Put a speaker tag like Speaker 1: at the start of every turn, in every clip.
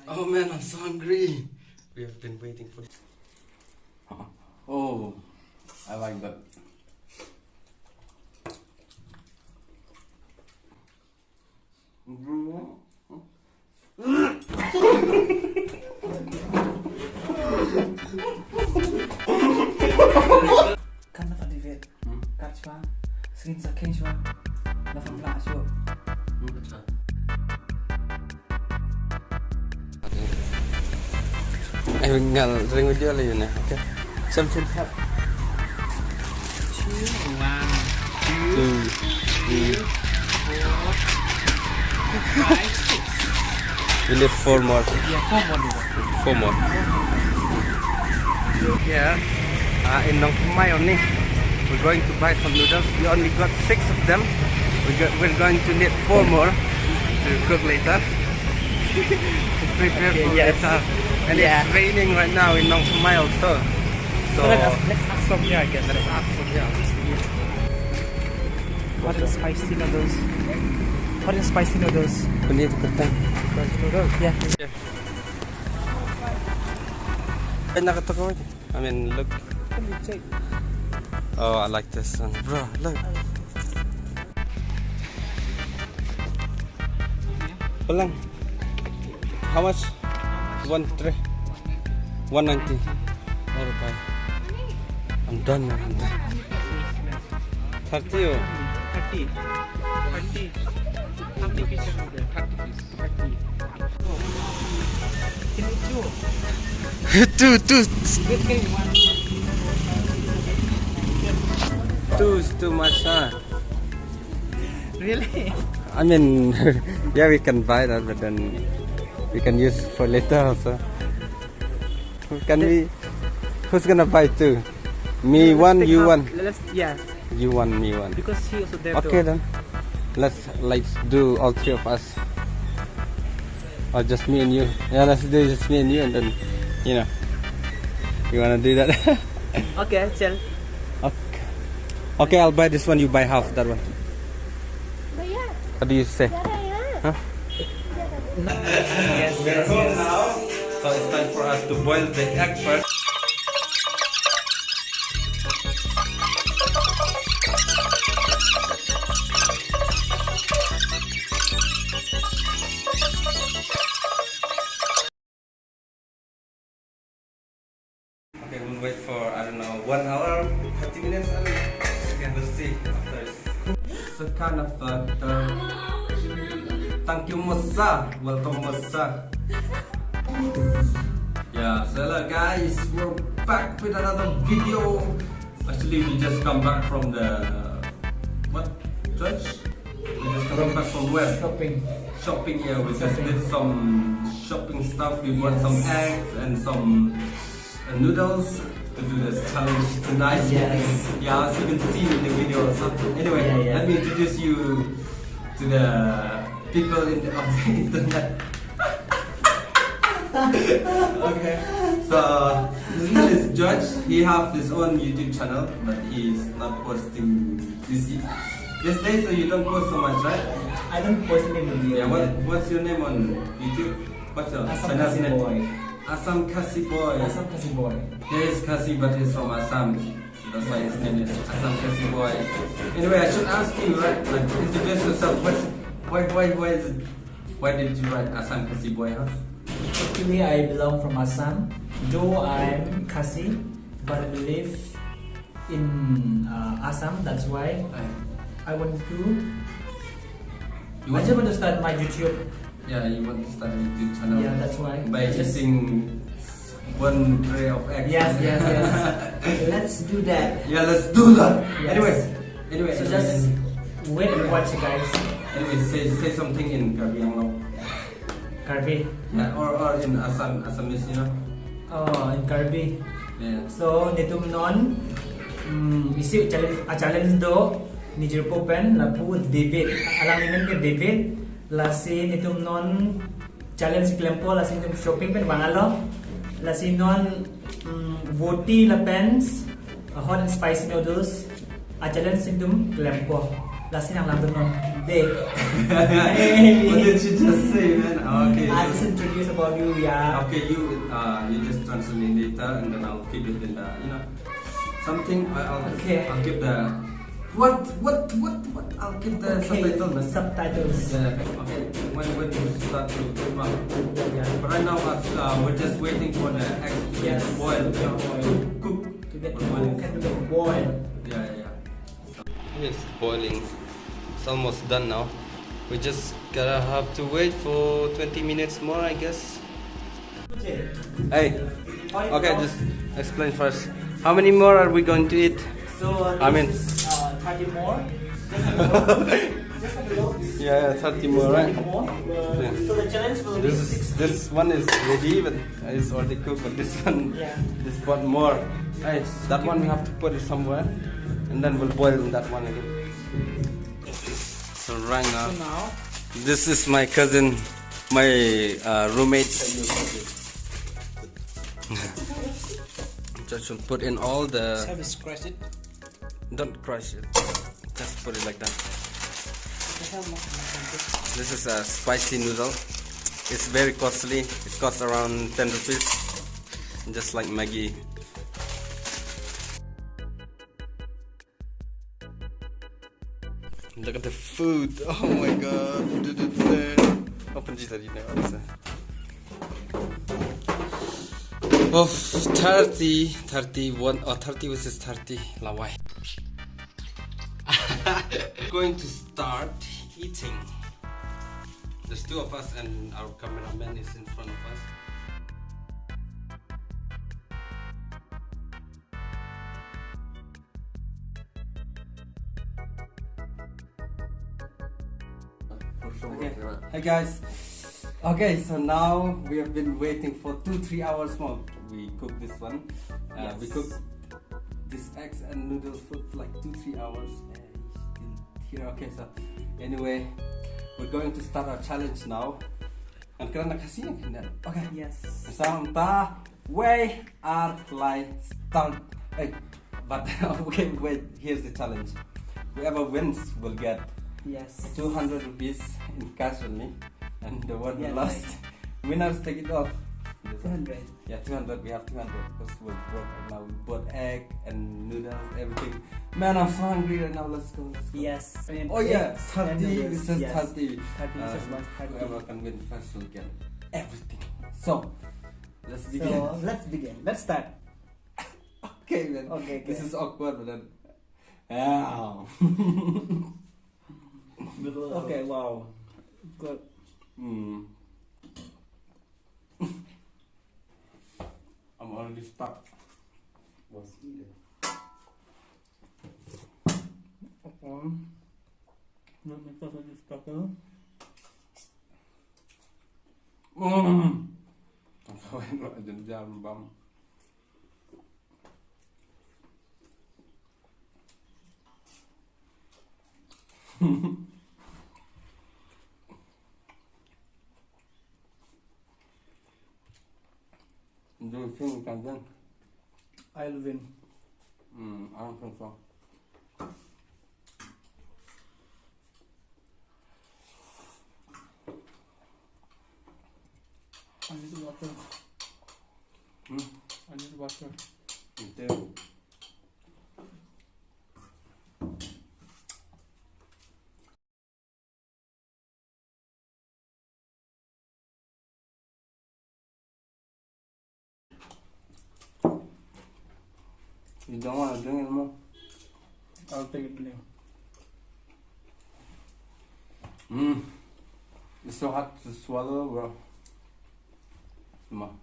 Speaker 1: Oh man, I'm so hungry. We have been waiting for. Oh, I like that.
Speaker 2: Kan dapat divet, kat cuma, sering saking cuma, dapat pelak cuma.
Speaker 1: Tinggal sering video lah yun okay. Something help. 2, 3, 4, 5, 6. We need 4 more.
Speaker 2: Yeah, 4 more.
Speaker 1: 4 more. Yeah. In Nong Khmer only, we're going to buy some noodles. We only got 6 of them. We're going to need 4 more to cook later. To prepare for later. And it's raining right now in Nong Khmer also. So
Speaker 2: let's ask from here, I guess.
Speaker 1: Let's ask from here.
Speaker 2: Hot and spicy noodles. Hot and spicy noodles.
Speaker 1: We need to cook them.
Speaker 2: Spicy noodles? Yeah.
Speaker 1: I mean, look. Oh, I like this one. Bro, look. Palang. How much? 190. Alright. I'm done, man. I'm done. 30 or
Speaker 2: 30 pieces of them. 30 pieces. Can we do?
Speaker 1: two.
Speaker 2: Okay, one.
Speaker 1: 2 is too much, huh?
Speaker 2: Really?
Speaker 1: I mean, yeah, we can buy that, but then we can use for later also. Who's gonna buy 2? Me one, you one.
Speaker 2: Yeah.
Speaker 1: You one, me one.
Speaker 2: Because he also there.
Speaker 1: Okay then. Let's do all 3 of us. Or just me and you. Yeah, let's do just me and you, and then you wanna do that?
Speaker 2: Okay, chill.
Speaker 1: Okay, I'll buy this one. You buy half that one. What do you say? Huh?
Speaker 2: Yes,
Speaker 1: We're home now, so it's time for us to boil the egg first. Okay, we'll wait for, I don't know, 1 hour, 30 minutes, I don't know. Yeah, we'll see after this. It's a kind of thank you, Musa. Welcome, Musa. Yeah, so hello guys, we're back with another video. Actually, we just come back from the church? We just come back from where? Shopping, yeah. We just did some shopping stuff. We bought some eggs and some noodles to do this challenge tonight.
Speaker 2: Yes.
Speaker 1: Yeah, as you can see in the video. So anyway, let me introduce you to the people on the internet. Okay. So this one is George. He have his own YouTube channel, but he's not posting these days. So you don't post so much, right?
Speaker 2: I don't post any video.
Speaker 1: Yeah. What's your name on YouTube? What's your channel name? Assam Khasi Boy.
Speaker 2: Assam Khasi Boy.
Speaker 1: He is Khasi, but he's from Assam. That's why his name is Assam Khasi Boy. Anyway, I should ask you, right? Like, introduce yourself. Why did you write Assam Khasi Boy, huh?
Speaker 2: Actually, I belong from Assam. Though I'm Khasi, but I live in Assam. That's why I want to. I just want to start my YouTube.
Speaker 1: Yeah, you want to start a YouTube channel.
Speaker 2: Yeah, that's why.
Speaker 1: By eating 1 tray of eggs.
Speaker 2: Yes. Let's do that.
Speaker 1: Yeah, let's do that.
Speaker 2: Yes.
Speaker 1: Anyway.
Speaker 2: So just wait and watch, guys.
Speaker 1: Anyway, say something in Karbi.
Speaker 2: Karbi.
Speaker 1: Yeah, or in Assamese,
Speaker 2: Oh, in Karbi.
Speaker 1: Yeah.
Speaker 2: So nitum non isi challenge do nijir popen la pu David alang inen ke David lasi nitum non challenge klempo lasi nitum shopping pen bangalo lasi non voti la pens hot and spicy noodles a challenge nitum klempo lasi nang lam non they.
Speaker 1: What did you just say, man? Okay.
Speaker 2: I just introduce about you, yeah.
Speaker 1: Okay, you just translate later, and then I'll keep it in the something.
Speaker 2: Okay.
Speaker 1: I'll keep the what? I'll keep the subtitle, man.
Speaker 2: Subtitles.
Speaker 1: Yeah. Okay. When you start to come up.
Speaker 2: Yeah.
Speaker 1: But right now, we're just waiting for the egg
Speaker 2: Yes.
Speaker 1: to boil. Cook.
Speaker 2: To get to boil.
Speaker 1: Yeah. It's boiling. It's almost done now. We just gotta have to wait for 20 minutes more, I guess. Hey, okay, just explain first. How many more are we going to eat?
Speaker 2: So, 30 more. Just a little.
Speaker 1: Yeah, 30 more, right?
Speaker 2: 30 more.
Speaker 1: Yeah.
Speaker 2: So the challenge will be 60.
Speaker 1: This one is ready, but it's already cooked. But this one, this one more. Hey, that one we have to put it somewhere, and then we'll boil that one again. So right now, this is my cousin, my roommate. Just will put in all the.
Speaker 2: Just crush it.
Speaker 1: Don't crush it. Just put it like that. This is a spicy noodle. It's very costly. It costs around 10 rupees. Just like Maggi. Look at the food. Oh my god. Open this. Of 30, 31 or 30 versus 30 lawai. Going to start eating. There's two of us and our cameraman is in front of us. Okay. Hey guys. Okay, so now we have been waiting for 2-3 hours more. We cooked this one. We cooked this eggs and noodles for like 2-3 hours. Here, okay, so anyway, we're going to start our challenge now. And karena khasi kan? Okay.
Speaker 2: Yes.
Speaker 1: Sampai we are like start. Hey, but okay, wait. Here's the challenge. Whoever wins will get 200 rupees in cash only, and the one who lost, winners take it off.
Speaker 2: 200.
Speaker 1: Yeah, 200. We have 200 because we're broke right now. We bought egg and noodles, everything. Man, I'm so hungry right now. Let's go.
Speaker 2: Yes.
Speaker 1: Oh yeah, 30. This is 30.
Speaker 2: 30.
Speaker 1: Whoever can win first will get everything. So let's begin.
Speaker 2: Let's start.
Speaker 1: Okay, man.
Speaker 2: Okay.
Speaker 1: This is awkward, but then. Ow.
Speaker 2: Okay. Wow. Good.
Speaker 1: I'm already stuck. What's eating?
Speaker 2: Not because of this couple.
Speaker 1: Sao em gọi dần dần băm. Do you think can win?
Speaker 2: I'll win.
Speaker 1: I don't think so.
Speaker 2: I need water. I need water.
Speaker 1: Me too. You don't want to drink anymore?
Speaker 2: I'll take it now.
Speaker 1: It's so hard to swallow, bro. Come on.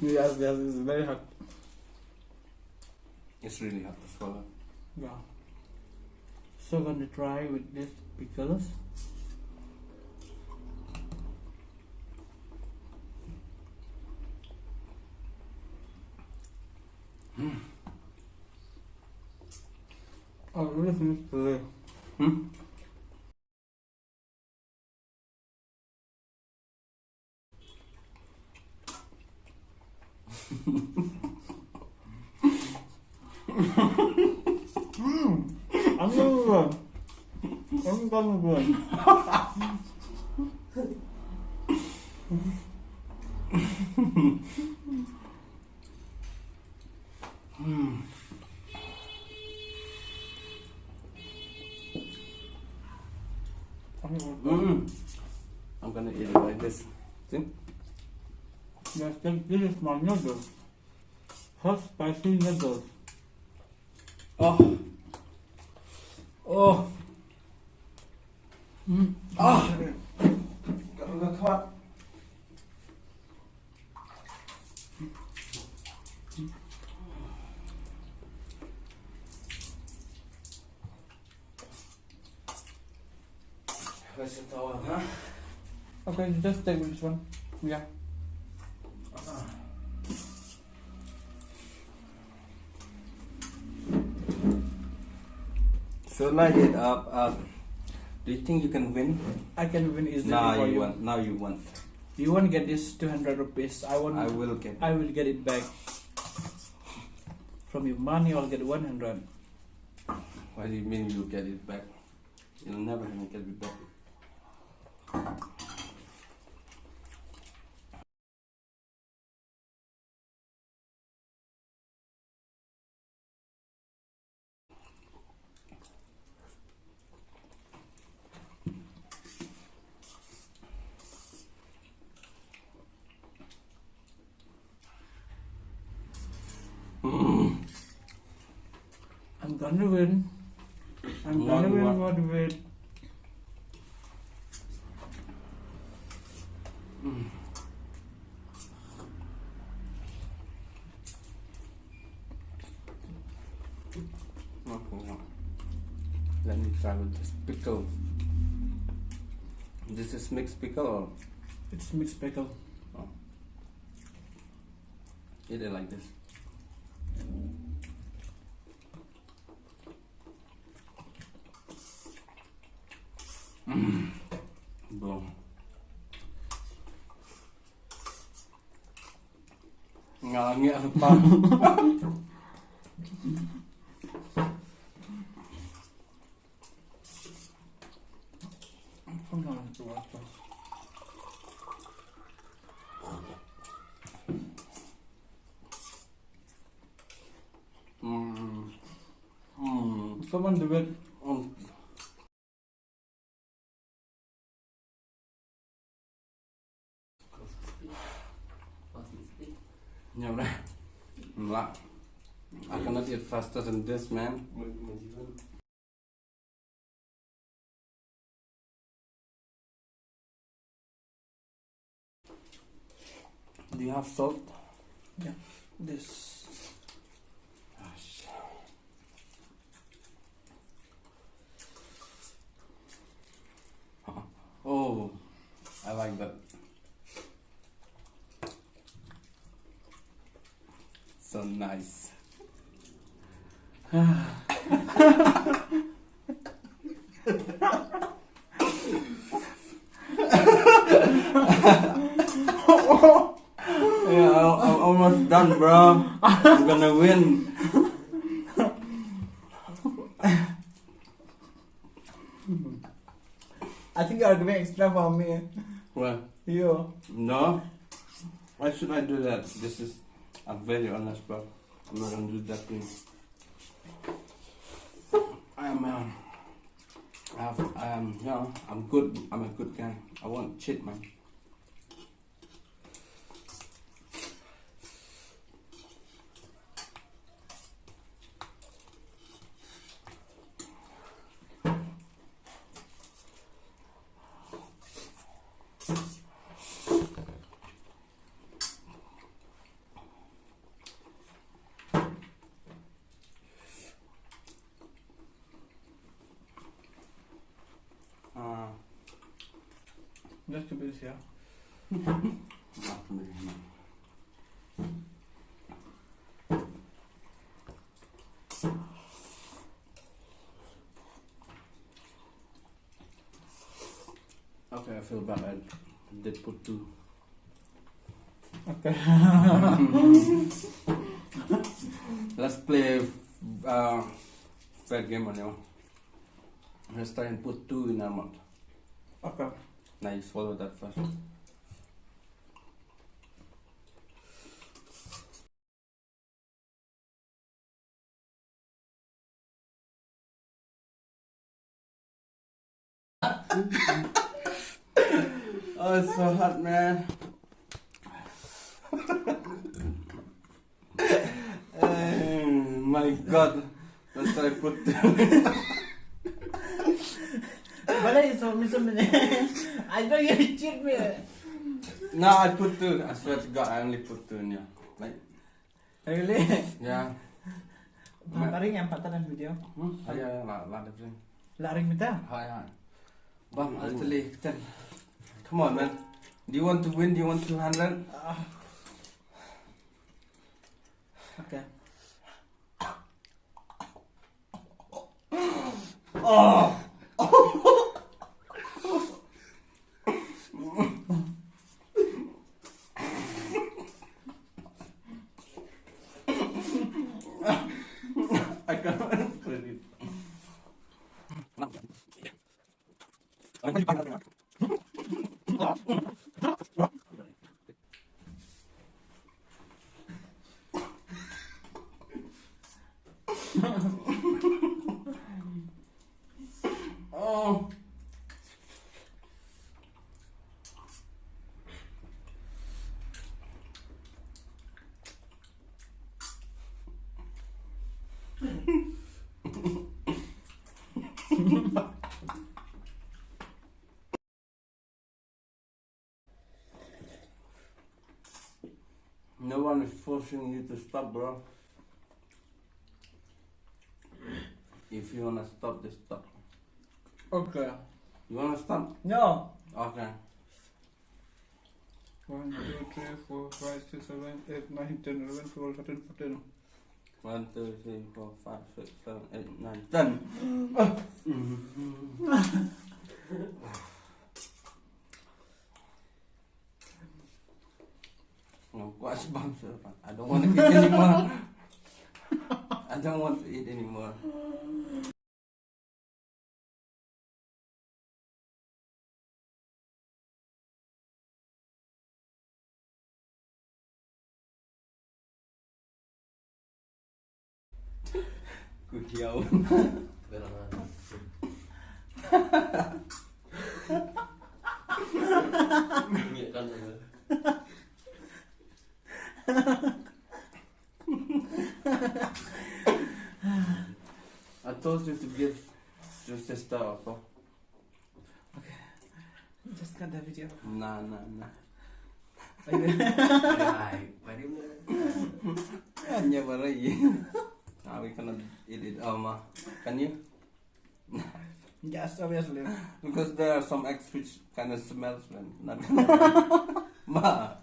Speaker 2: Yes, it's very hard.
Speaker 1: It's really hard to swallow.
Speaker 2: Yeah. So gonna try with this pickles. Oh, really finished today. Come on.
Speaker 1: I'm gonna eat it like this. See?
Speaker 2: Yes, this is my noodles. Hot spicy noodles.
Speaker 1: Oh. Oh. Oh. Look hot. Where's the towel, huh?
Speaker 2: Okay, just take this one. Yeah.
Speaker 1: So light it up. Do you think you can win?
Speaker 2: I can win easily.
Speaker 1: Now
Speaker 2: for
Speaker 1: you want. Now you want.
Speaker 2: You won't get this 200 rupees. I
Speaker 1: will get.
Speaker 2: I will get it back. From your money, I'll get 100.
Speaker 1: What do you mean you get it back? You'll never get it back.
Speaker 2: I'm gonna win. I'm gonna win. What win?
Speaker 1: Okay, now. Let me try with this pickle. This is mixed pickle or?
Speaker 2: It's mixed pickle.
Speaker 1: Oh. Eat it like this. Boom. Ngalangnya apa?
Speaker 2: Come on, do it.
Speaker 1: Yeah, right. I cannot eat faster than this, man. Do you have salt?
Speaker 2: Yeah, this.
Speaker 1: Gosh. Oh, I like that. So nice. Yeah, I'm almost done, bro. I'm gonna win.
Speaker 2: I think you are doing extra for me.
Speaker 1: Well,
Speaker 2: You.
Speaker 1: no. Why should I do that? This is, I'm very honest, bro. I'm not gonna do that thing. I'm good. I'm a good guy. I won't cheat, man.
Speaker 2: Just a bit, yeah.
Speaker 1: Okay, I feel bad. I did put 2.
Speaker 2: Okay.
Speaker 1: Let's play fair game on you. Let's try and put 2 in our mouth.
Speaker 2: Okay.
Speaker 1: Now you swallow that first. Oh, it's so hot, man. My God. Let's try put 2.
Speaker 2: But I told me something. I know you cheat me.
Speaker 1: No, I put 2. I swear to God, I only put 2 in here. Like,
Speaker 2: Really?
Speaker 1: yeah.
Speaker 2: Laring yang patah video.
Speaker 1: Yeah, lot of things.
Speaker 2: Laring minta.
Speaker 1: Hi. Bam, actually, come on, man. Do you want to win? Do you want 200?
Speaker 2: Okay.
Speaker 1: Oh! I can't put it. Oh. No one is forcing you to stop, bro. If you wanna stop, just stop.
Speaker 2: Okay.
Speaker 1: You wanna stop?
Speaker 2: No.
Speaker 1: Okay.
Speaker 2: 1, 2, 3, 4, 5, 6, 7, 8, 9, 10, 11, 12, 13, 14.
Speaker 1: 1, 2, 3, 4, 5, 6, 7, 8, 9, 10. No, what's bumps? I don't want to eat anymore. I don't want to eat anymore. Good yo. I told you to give your sister also.
Speaker 2: Okay. Just cut the video.
Speaker 1: Nah. Never Now we cannot eat it, Alma. Can you?
Speaker 2: Yes, obviously.
Speaker 1: Because there are some eggs which kind of smells, man. Not Ma,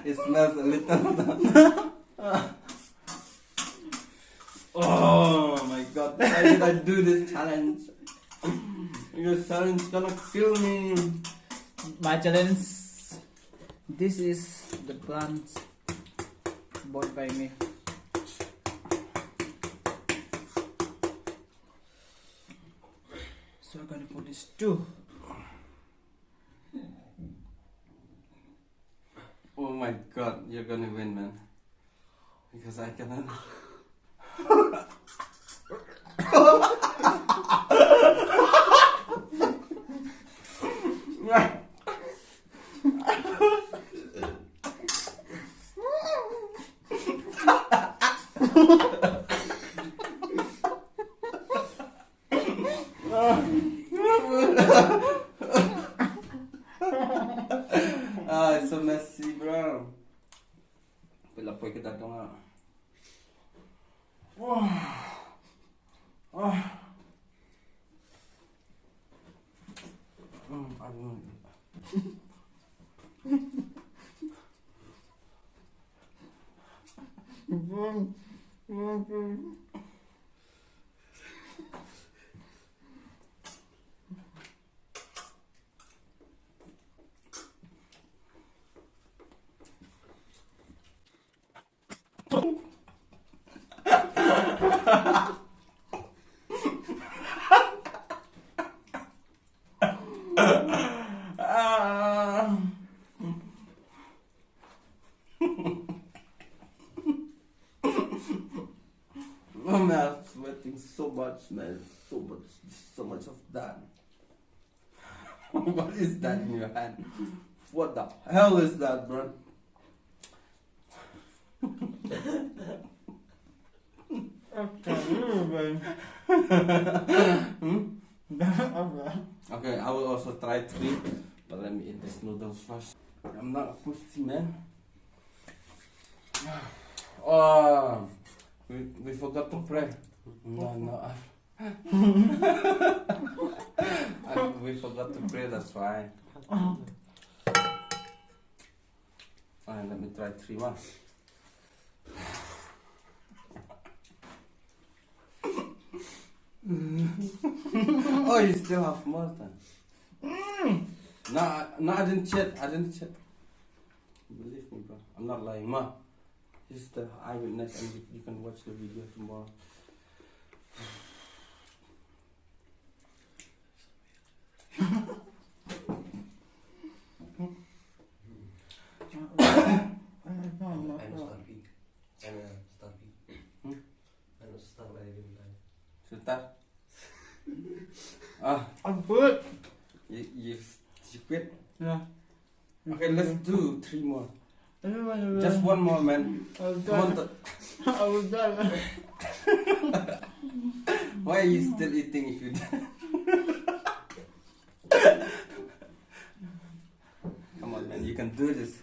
Speaker 1: it smells a little. Oh my God! Why did I do this challenge? This challenge is gonna kill me.
Speaker 2: My challenge. This is the plants bought by me. So I'm gonna put this 2.
Speaker 1: Oh my God, you're gonna win, man. Because I cannot. It's so messy, bro. Pilapoy kita ito nga.
Speaker 3: so much, man. So much of that. What is that in your hand? What the hell is that, bro? Okay, I will also try 3, but let me eat this noodles first. I'm not a pussy, man. Oh, we forgot to pray. No. We forgot to pray, that's why. Alright, let me try 3 more. Oh, you still have more then. No, I didn't cheat. Believe me, bro. I'm not lying, ma. He's the eyewitness, and you can watch the video tomorrow.
Speaker 4: I'm starving. I'm starving.
Speaker 3: Start.
Speaker 2: I'm good.
Speaker 3: You quit?
Speaker 2: Yeah.
Speaker 3: Okay, let's do 3 more. Just 1 more, man. Come on.
Speaker 2: I was done.
Speaker 3: Why are you still eating if you Come on, man. You can do this.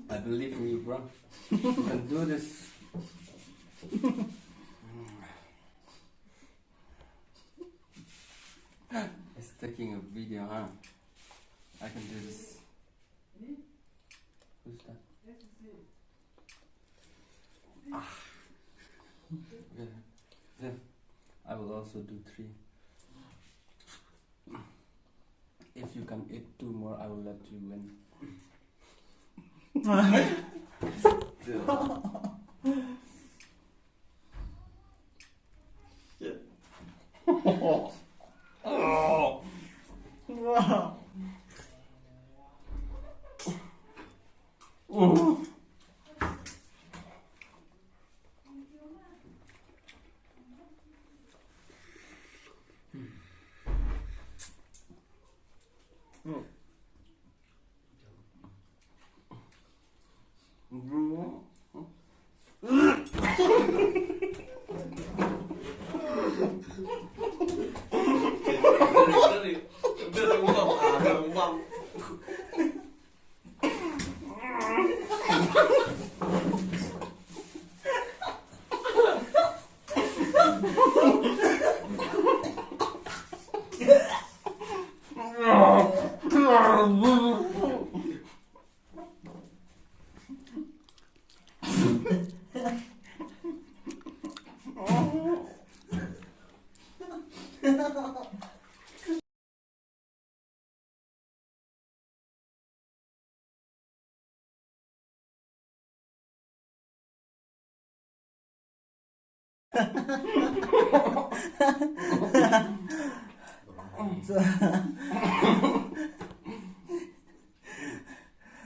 Speaker 3: I believe in you, bro. You can do this. It's taking a video, huh? I can do this. Who's that? Okay. Then I will also do 3. If you can eat 2 more, I will let you win. Shit. Oh.
Speaker 2: Wow.
Speaker 3: Bro.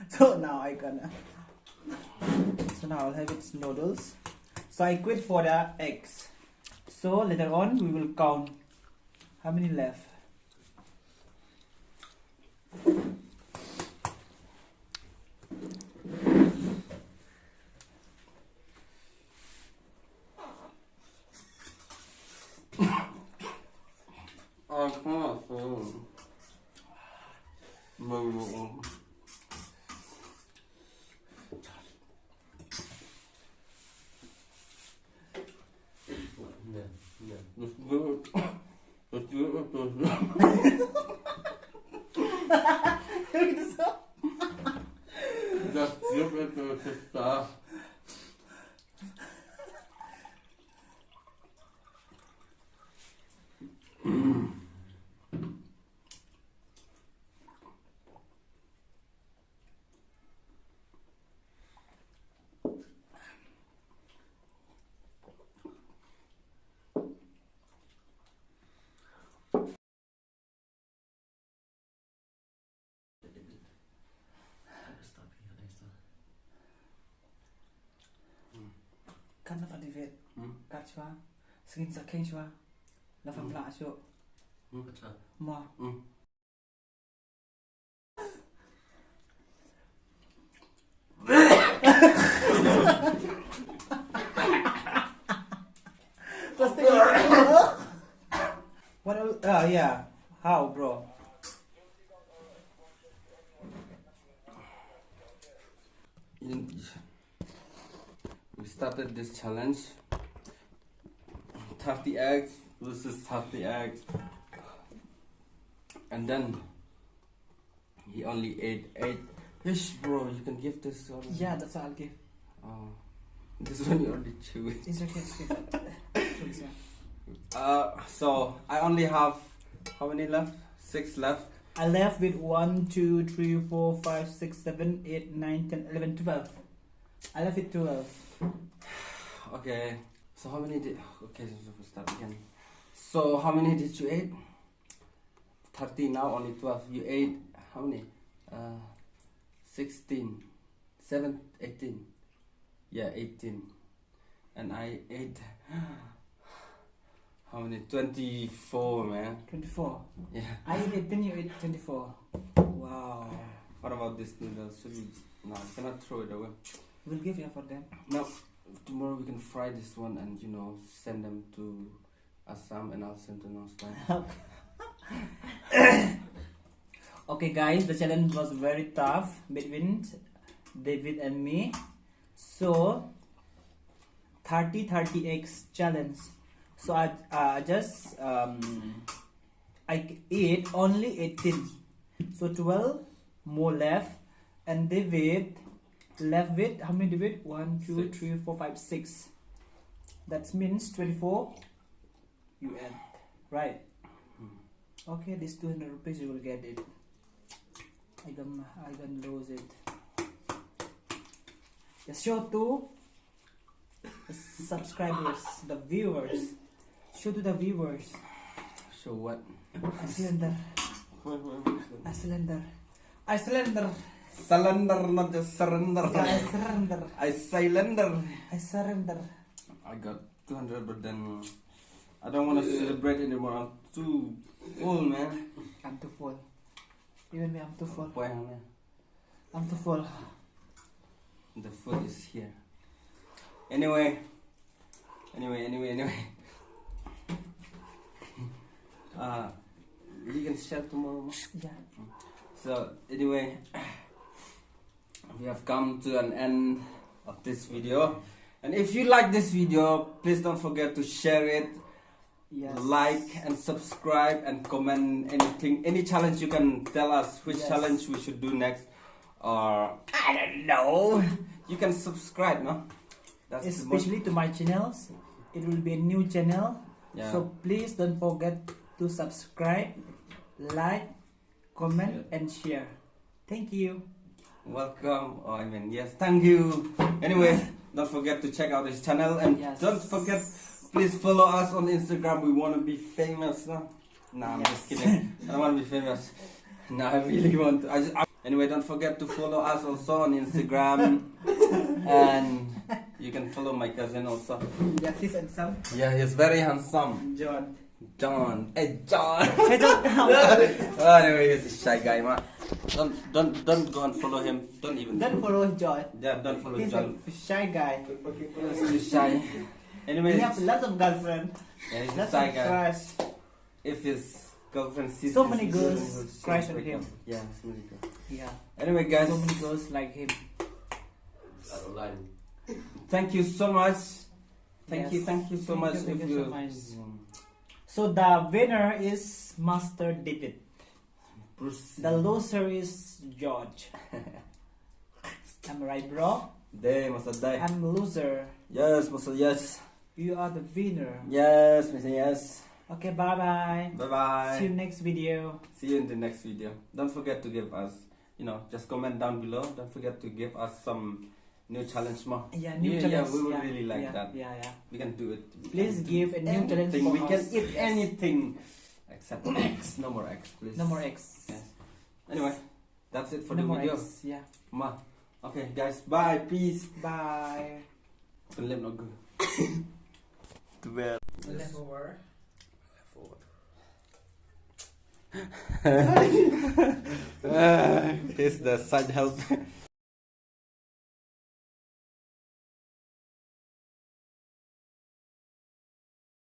Speaker 2: So now I can. So now I'll have its noodles. So I quit for the eggs. So later on we will count how many left.
Speaker 3: Oh, come on. No. Let's do it. Let's do it. Just give it to your sister.
Speaker 2: Kan apa David? Kat chua, skin sa king chua. La fam la so.
Speaker 4: Acha.
Speaker 2: Ma. What else? Yeah. How, bro?
Speaker 3: We started this challenge. 30 eggs versus 30 eggs. And then he only ate 8. Yes, bro, you can give this one.
Speaker 2: Yeah, that's what I'll give.
Speaker 3: Oh, this one you already chew it.
Speaker 2: It's okay. It's okay. Please, yeah.
Speaker 3: So I only have how many left? 6 left.
Speaker 2: I left with 1, 2, 3, 4, 5, 6, 7, 8, 9, 10, 11, 12. I left with 12.
Speaker 3: Okay. So how many did? Okay, so we start again. So how many did you eat? 30 now, only 12. You ate how many? 16, 7, 18. Yeah, 18. And I ate how many? 24, man.
Speaker 2: 24.
Speaker 3: Yeah.
Speaker 2: I ate 18, you ate 24. Wow.
Speaker 3: What about this noodles? Should we? No, I cannot throw it away.
Speaker 2: We'll give you for them.
Speaker 3: No, tomorrow we can fry this one and send them to Assam and I'll send to North Carolina.
Speaker 2: Okay, guys, the challenge was very tough between David and me. So 30 eggs challenge. So I just I ate only 18. So 12 more left, and David left with how many? David? 1, 2,
Speaker 3: 6.
Speaker 2: 3, 4, 5, 6. That means 24. You add, right? Okay, this 200 rupees you will get it. I gonna lose it. Just show to the subscribers, the viewers. Show to the viewers.
Speaker 3: So what?
Speaker 2: Islander. Islander. Islander.
Speaker 3: Cylinder, not just surrender.
Speaker 2: I surrender.
Speaker 3: I cylinder.
Speaker 2: I surrender.
Speaker 3: I got 200, but then I don't want to celebrate anymore. I'm too full, man.
Speaker 2: I'm too full. Even me, I'm too full.
Speaker 3: Why am I?
Speaker 2: I'm too full.
Speaker 3: The food is here. Anyway. You can share tomorrow. Ma?
Speaker 2: Yeah.
Speaker 3: So anyway, we have come to an end of this video. And if you like this video, please don't forget to share it,
Speaker 2: Yes.
Speaker 3: like and subscribe and comment anything, any challenge you can tell us which
Speaker 2: Yes.
Speaker 3: challenge we should do next, or I don't know. You can subscribe, no? That's the most-
Speaker 2: Especially to my channels. It will be a new channel.
Speaker 3: Yeah.
Speaker 2: So please don't forget to subscribe, like, comment, and share. Thank you.
Speaker 3: Welcome. Oh, I mean, yes, thank you. Anyway, don't forget to check out his channel, and
Speaker 2: Yes.
Speaker 3: don't forget, please follow us on Instagram. We want to be famous, no? Nah, I'm just
Speaker 2: Yes.
Speaker 3: kidding. I don't want to be famous. No, I really want to. Anyway, don't forget to follow us also on Instagram, and you can follow my cousin also.
Speaker 2: Yes, he's handsome.
Speaker 3: Yeah, he's very handsome.
Speaker 2: John.
Speaker 3: John. Hey, John.
Speaker 2: Hey, John.
Speaker 3: Oh, anyway, he's a shy guy, man. Don't go and follow him. Don't even.
Speaker 2: Don't follow John.
Speaker 3: Yeah, don't follow
Speaker 2: He's
Speaker 3: John.
Speaker 2: a shy guy.
Speaker 3: He's shy. Anyway,
Speaker 2: He has lots of girlfriends.
Speaker 3: yeah, he's a
Speaker 2: Lots
Speaker 3: shy
Speaker 2: of
Speaker 3: guy.
Speaker 2: crush.
Speaker 3: If his girlfriend sees
Speaker 2: So
Speaker 3: this
Speaker 2: many
Speaker 3: video,
Speaker 2: girls
Speaker 3: he'll
Speaker 2: crush on
Speaker 3: break
Speaker 2: him.
Speaker 3: up. Yeah, so many girls.
Speaker 2: Yeah.
Speaker 3: Anyway, guys,
Speaker 2: So many girls like him.
Speaker 4: I don't like him.
Speaker 3: thank you so much. Thank you
Speaker 2: Yes.
Speaker 3: so
Speaker 2: Thank you,
Speaker 3: much.
Speaker 2: thank
Speaker 3: If
Speaker 2: you so
Speaker 3: you,
Speaker 2: much. So the winner is Master David.
Speaker 3: Bruce.
Speaker 2: The loser is George. I'm right, bro.
Speaker 3: Day, masa day.
Speaker 2: I'm loser.
Speaker 3: Yes, masa yes.
Speaker 2: You are the winner.
Speaker 3: Yes, masa yes.
Speaker 2: Okay, bye bye.
Speaker 3: Bye bye.
Speaker 2: See you next video.
Speaker 3: See you in the next video. Don't forget to give us, just comment down below. Don't forget to give us some new challenge more.
Speaker 2: Yeah, new
Speaker 3: Yeah,
Speaker 2: challenge.
Speaker 3: we would really like
Speaker 2: yeah,
Speaker 3: that.
Speaker 2: Yeah, yeah.
Speaker 3: We can do it. We
Speaker 2: Please
Speaker 3: can do
Speaker 2: give a new challenge
Speaker 3: anything.
Speaker 2: for
Speaker 3: We can
Speaker 2: us.
Speaker 3: eat
Speaker 2: Yes.
Speaker 3: anything except eggs. No more eggs, please.
Speaker 2: No more X.
Speaker 3: Yes. Anyway, that's it for
Speaker 2: No
Speaker 3: the
Speaker 2: more
Speaker 3: video.
Speaker 2: X. Yeah.
Speaker 3: Ma. Okay, guys. Bye. Peace.
Speaker 2: Bye.
Speaker 3: Left not good.
Speaker 2: Leftover.
Speaker 3: He's the side help.